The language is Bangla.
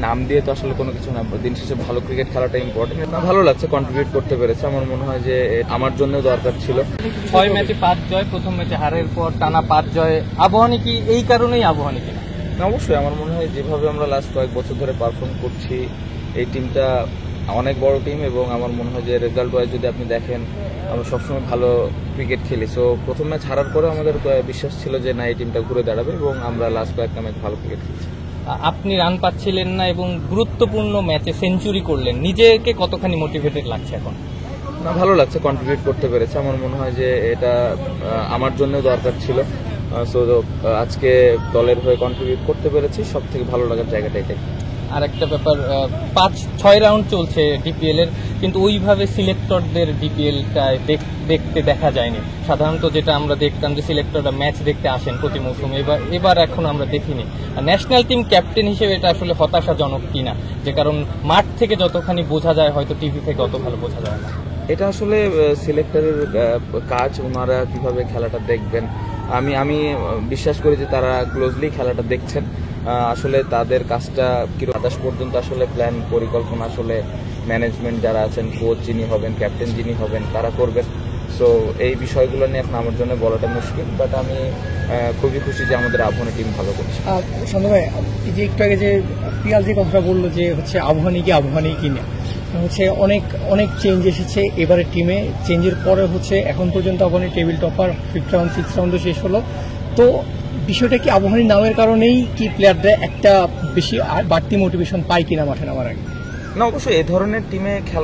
নাম দিয়ে তো আসলে কোনো কিছু না, দিন শেষে ভালো ক্রিকেট খেলাটা ইম্পর্টেন্ট। ভালো লাগছে, কন্ট্রিবিউট করতে পেরেছে। আমার মনে হয় যে আমার জন্য দরকার ছিল। 6 ম্যাচে 5 জয়, প্রথম ম্যাচে হারের পর টানা 5 জয়। আবাহনী কি এই কারণেই আবাহনী কিনা? অবশ্যই আমার মনে হয় যেভাবে আমরা লাস্ট কয়েক বছর ধরে পারফর্ম করছি, এই টিমটা অনেক বড় টিম এবং আমার মনে হয় যে রেজাল্ট ওয়াইজ যদি আপনি দেখেন আমরা সবসময় ভালো ক্রিকেট খেলি। সো প্রথম ম্যাচ হারার পরে আমাদের বিশ্বাস ছিল যে না, এই টিমটা ঘুরে দাঁড়াবে এবং আমরা লাস্ট কয়েকটা ম্যাচ ভালো ক্রিকেট খেলছি। আপনি রান পাচ্ছিলেন না এবং গুরুত্বপূর্ণ ম্যাচে সেঞ্চুরি করলেন, নিজেকে কতখানি মোটিভেটেড লাগছে এখন? না, ভালো লাগছে, কন্ট্রিবিউট করতে পেরেছে। আমার মনে হয় যে এটা আমার জন্য দরকার ছিল। সো আজকে দলের হয়ে কন্ট্রিবিউট করতে পেরেছি, সব থেকে ভালো লাগার জায়গাটা এটাই। আর একটা ব্যাপার, 5-6 রাউন্ড চলছে ডিপিএল এর, কিন্তু ওইভাবে সিলেক্টরদের ডিপিএলটায় দেখতে দেখা যায়নি। সাধারণত যেটা আমরা দেখতাম যে সিলেক্টররা ম্যাচ দেখতে আসেন প্রতি মৌসুমে, এবার এখন আমরা দেখিনি। ন্যাশনাল টিম ক্যাপ্টেন হিসেবে এটা আসলে হতাশাজনক কিনা, যে কারণ মাঠ থেকে যতখানি বোঝা যায় হয়তো টিভি থেকে অত ভালো বোঝা যায় না। এটা আসলে সিলেক্টরের কাজ, ওনারা কিভাবে খেলাটা দেখবেন। আমি বিশ্বাস করি যে তারা ক্লোজলি খেলাটা দেখছেন। আসলে তাদের কাজটা কিরকম 27 পর্যন্ত আসলে প্ল্যান পরিকল্পনা আসলে ম্যানেজমেন্ট যারা আছেন, কোচ যিনি হবেন, ক্যাপ্টেন যিনি হবেন, তারা করবেন। সো এই বিষয়গুলো নিয়ে এখন আমার জন্য বলাটা মুশকিল, বাট আমি খুবই খুশি যে আমাদের আবাহনী টিম ভালো করছে। সন্ধ্যা ভাই, যে একটু আগে যে পিয়াল যে কথাটা বললো যে হচ্ছে আবাহনী কিনে হচ্ছে অনেক চেঞ্জ এসেছে এবারে টিমে। চেঞ্জের পরে হচ্ছে এখন পর্যন্ত Abahani table topper, 5th round 6th রাউন্ডও শেষ হলো। তো বিষয়টা কি আবাহনী নামের কারণেই কি প্লেয়াররা একটা বেশি বাড়তি মোটিভেশন পায় কিনা মাঠে নামার আগে? না, অবশ্যই এই ধরনের টিমে খেলা